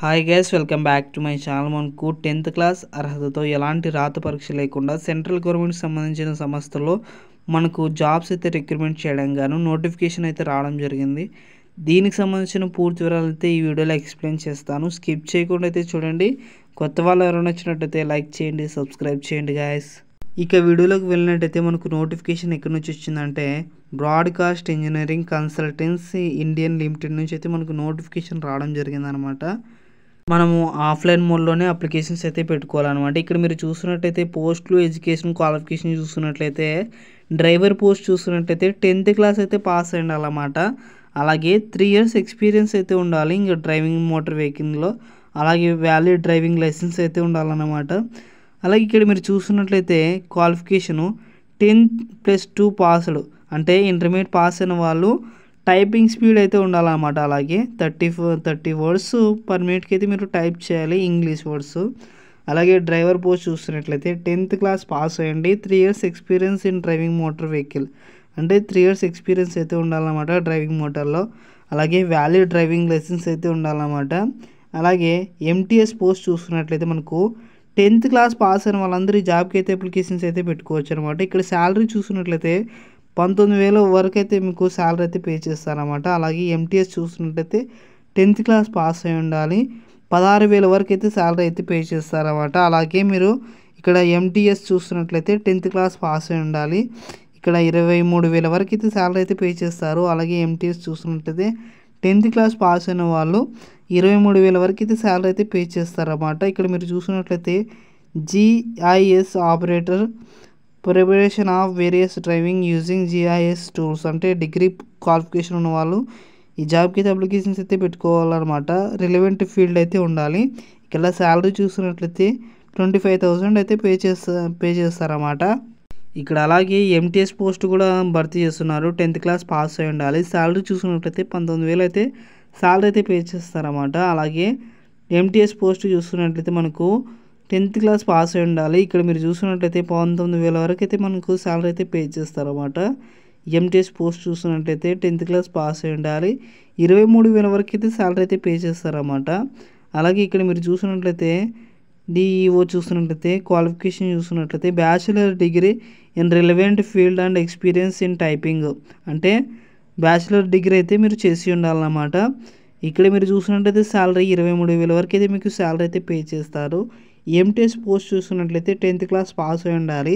Hi guys, welcome back to my channel. మనకు 10th class అర్హతతో ఎలాంటి రాత పరీక్ష లేకుండా సెంట్రల్ గవర్నమెంట్కి సంబంధించిన సంస్థల్లో మనకు జాబ్స్ అయితే రిక్రూట్మెంట్ చేయడం గాను నోటిఫికేషన్ అయితే రావడం జరిగింది. దీనికి సంబంధించిన పూర్తి వివరాలు అయితే ఈ వీడియోలో ఎక్స్ప్లెయిన్ చేస్తాను. స్కిప్ చేయకుండా అయితే చూడండి. కొత్త వాళ్ళు ఎవరైనా వచ్చినట్టయితే లైక్ చేయండి, సబ్స్క్రైబ్ చేయండి గాయస్. ఇక వీడియోలోకి వెళ్ళినట్టయితే మనకు నోటిఫికేషన్ ఎక్కడి నుంచి వచ్చిందంటే broadcast engineering consultancy Indian limited నుంచి అయితే మనకు నోటిఫికేషన్ రావడం జరిగిందనమాట. మనము ఆఫ్లైన్ మోడ్లోనే అప్లికేషన్స్ అయితే పెట్టుకోవాలన్నమాట. ఇక్కడ మీరు చూస్తున్నట్టయితే పోస్టులు, ఎడ్యుకేషన్ క్వాలిఫికేషన్ చూస్తున్నట్లయితే డ్రైవర్ పోస్ట్ చూస్తున్నట్లయితే 10th క్లాస్ అయితే పాస్ అయ్యి ఉండాలన్నమాట. అలాగే 3 years ఎక్స్పీరియన్స్ అయితే ఉండాలి ఇంకా డ్రైవింగ్ మోటార్ వెహికల్లో. అలాగే వ్యాలిడ్ డ్రైవింగ్ లైసెన్స్ అయితే ఉండాలన్నమాట. అలాగే ఇక్కడ మీరు చూస్తున్నట్లయితే క్వాలిఫికేషను 10+2 పాస్డ్ అంటే ఇంటర్మీడియట్ పాస్ అయిన వాళ్ళు టైపింగ్ స్పీడ్ అయితే ఉండాలన్నమాట. అలాగే 30 వర్డ్స్ పర్ మినిట్కి అయితే మీరు టైప్ చేయాలి, ఇంగ్లీష్ వర్డ్స్. అలాగే డ్రైవర్ పోస్ట్ చూస్తున్నట్లయితే 10th క్లాస్ పాస్ అయ్యండి, 3 years experience in driving motor vehicle అంటే 3 years ఎక్స్పీరియన్స్ అయితే ఉండాలన్నమాట డ్రైవింగ్ మోటార్లో. అలాగే వ్యాలిడ్ డ్రైవింగ్ లైసెన్స్ అయితే ఉండాలన్నమాట. అలాగే ఎంటీఎస్ పోస్ట్ చూస్తున్నట్లయితే మనకు 10th క్లాస్ పాస్ అయిన వాళ్ళందరూ ఈ జాబ్కి అయితే అప్లికేషన్స్ అయితే పెట్టుకోవచ్చు అనమాట. ఇక్కడ శాలరీ చూస్తున్నట్లయితే 19,000 వరకు అయితే మీకు శాలరీ అయితే పే చేస్తారన్నమాట. అలాగే ఎంటీఎస్ చూస్తున్నట్లయితే 10th క్లాస్ పాస్ అయి ఉండాలి, 16,000 వరకు అయితే శాలరీ అయితే పే చేస్తారన్నమాట. అలాగే మీరు ఇక్కడ ఎంటీఎస్ చూస్తున్నట్లయితే 10th క్లాస్ పాస్ అయి ఉండాలి, ఇక్కడ 23,000 వరకు అయితే శాలరీ అయితే పే చేస్తారు. అలాగే ఎంటీఎస్ చూస్తున్నట్లయితే 10th క్లాస్ పాస్ అయిన వాళ్ళు 23,000 వరకు అయితే శాలరీ అయితే పే చేస్తారన్నమాట. ఇక్కడ మీరు చూసినట్లయితే GIS operator preparation of various driving using GIS tools అంటే డిగ్రీ క్వాలిఫికేషన్ ఉన్న వాళ్ళు ఈ జాబ్కి అయితే అప్లికేషన్స్ అయితే పెట్టుకోవాలన్నమాట. రిలవెంట్ ఫీల్డ్ అయితే ఉండాలి. ఇక్కడ శాలరీ చూసినట్లయితే 25,000 అయితే పే చేస్తారన్నమాట. ఇక్కడ అలాగే ఎంటీఎస్ పోస్ట్ కూడా భర్తీ చేస్తున్నారు. 10th క్లాస్ పాస్ అయి ఉండాలి, శాలరీ చూసుకున్నట్లయితే 19,000 అయితే శాలరీ అయితే పే చేస్తారన్నమాట. అలాగే ఎంటీఎస్ పోస్ట్ చూస్తున్నట్లయితే మనకు 10th క్లాస్ పాస్ అయి ఉండాలి. ఇక్కడ మీరు చూసినట్లయితే 19,000 వరకు అయితే మనకు శాలరీ అయితే పే చేస్తారన్నమాట. ఎంటీఎస్ పోస్ట్ చూస్తున్నట్లయితే 10th క్లాస్ పాస్ అయి ఉండాలి, 23,000 వరకు అయితే శాలరీ అయితే పే చేస్తారన్నమాట. అలాగే ఇక్కడ మీరు చూసినట్లయితే డిఈఓ చూస్తున్నట్లయితే క్వాలిఫికేషన్ చూస్తున్నట్లయితే bachelor degree in relevant field and experience in typing అంటే బ్యాచిలర్ డిగ్రీ అయితే మీరు చేసి ఉండాలన్నమాట. ఇక్కడ మీరు చూసినట్లయితే శాలరీ 23,000 వరకు అయితే మీకు శాలరీ అయితే పే చేస్తారు. ఎంటీఎస్ పోస్ట్ చూస్తున్నట్లయితే 10th క్లాస్ పాస్ అయి ఉండాలి,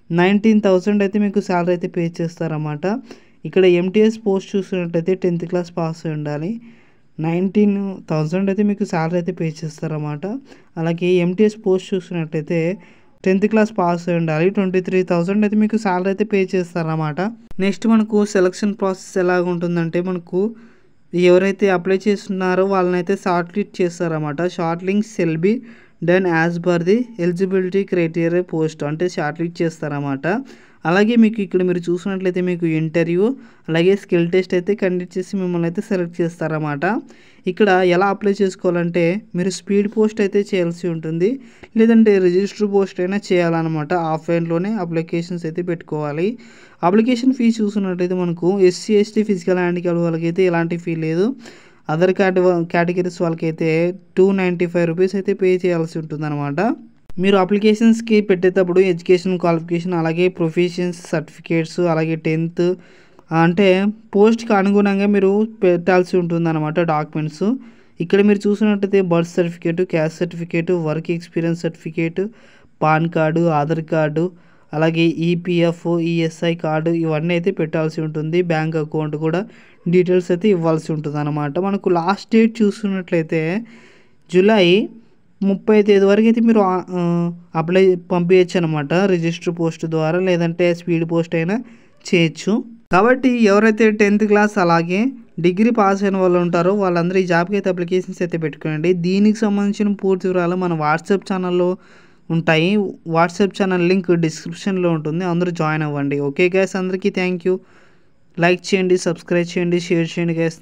19,000 అయితే మీకు శాలరీ అయితే పే చేస్తారన్నమాట. ఇక్కడ ఎంటీఎస్ పోస్ట్ చూస్తున్నట్లయితే 10th క్లాస్ పాస్ అయి ఉండాలి, 19,000 అయితే మీకు శాలరీ అయితే పే చేస్తారన్నమాట. అలాగే ఎంటీఎస్ పోస్ట్ చూస్తున్నట్లయితే 10th క్లాస్ పాస్ అయి ఉండాలి, 23,000 అయితే మీకు శాలరీ అయితే పే చేస్తారన్నమాట. నెక్స్ట్ మనకు సెలక్షన్ ప్రాసెస్ ఎలాగ ఉంటుందంటే మనకు ఎవరైతే అప్లై చేస్తున్నారో వాళ్ళనైతే షార్ట్ లిస్ట్ చేస్తారన్నమాట. Short links shall be done as per the eligibility criteria post అంటే షార్ట్ లిస్ట్ చేస్తారన్నమాట. అలాగే మీకు ఇక్కడ మీరు చూసినట్లయితే మీకు ఇంటర్వ్యూ అలాగే స్కిల్ టెస్ట్ అయితే కండక్ట్ చేసి మిమ్మల్ని అయితే సెలెక్ట్ చేస్తారన్నమాట. ఇక్కడ ఎలా అప్లై చేసుకోవాలంటే మీరు స్పీడ్ పోస్ట్ అయితే చేయాల్సి ఉంటుంది, లేదంటే రిజిస్టర్ పోస్ట్ అయినా చేయాలన్నమాట. ఆఫ్లైన్లోనే అప్లికేషన్స్ అయితే పెట్టుకోవాలి. అప్లికేషన్ ఫీ చూసినట్లయితే మనకు ఎస్సీ ఎస్టీ ఫిజికల్ హ్యాండిక్యాప్ వాళ్ళకైతే ఎలాంటి ఫీ లేదు. అదర్ కేటగిరీస్ వాళ్ళకైతే 295 రూపీస్ అయితే పే చేయాల్సి ఉంటుందన్నమాట. మీరు అప్లికేషన్స్కి పెట్టేటప్పుడు ఎడ్యుకేషన్ క్వాలిఫికేషన్ అలాగే ప్రొఫెషన్స్ సర్టిఫికేట్స్ అలాగే 10th అంటే పోస్ట్కి అనుగుణంగా మీరు పెట్టాల్సి ఉంటుందన్నమాట డాక్యుమెంట్స్. ఇక్కడ మీరు చూసినట్టయితే birth certificate, caste certificate, work experience certificate, pan card, Aadhaar card, అలాగే ఈపీఎఫ్, ఈఎస్ఐ కార్డు ఇవన్నీ అయితే పెట్టాల్సి ఉంటుంది. బ్యాంక్ అకౌంట్ కూడా డీటెయిల్స్ అయితే ఇవ్వాల్సి ఉంటుంది అన్నమాట. మనకు లాస్ట్ డేట్ చూస్తున్నట్లయితే జూలై 30 వరకు అయితే మీరు అప్లై పంపించచ్చు అనమాట రిజిస్టర్ పోస్ట్ ద్వారా, లేదంటే స్పీడ్ పోస్ట్ అయినా చేయొచ్చు. కాబట్టి ఎవరైతే 10th క్లాస్ అలాగే డిగ్రీ పాస్ అయిన వాళ్ళు ఉంటారో వాళ్ళందరూ ఈ జాబ్కి అయితే అప్లికేషన్స్ అయితే పెట్టుకోండి. దీనికి సంబంధించిన పూర్తి వివరాలు మన వాట్సాప్ ఛానల్లో ఉంటాయి. వాట్సాప్ ఛానల్ లింక్ డిస్క్రిప్షన్లో ఉంటుంది, అందరూ జాయిన్ అవ్వండి. ఓకే గైస్, అందరికీ థ్యాంక్ యూ. లైక్ చేయండి, సబ్స్క్రైబ్ చేయండి, షేర్ చేయండి గైస్.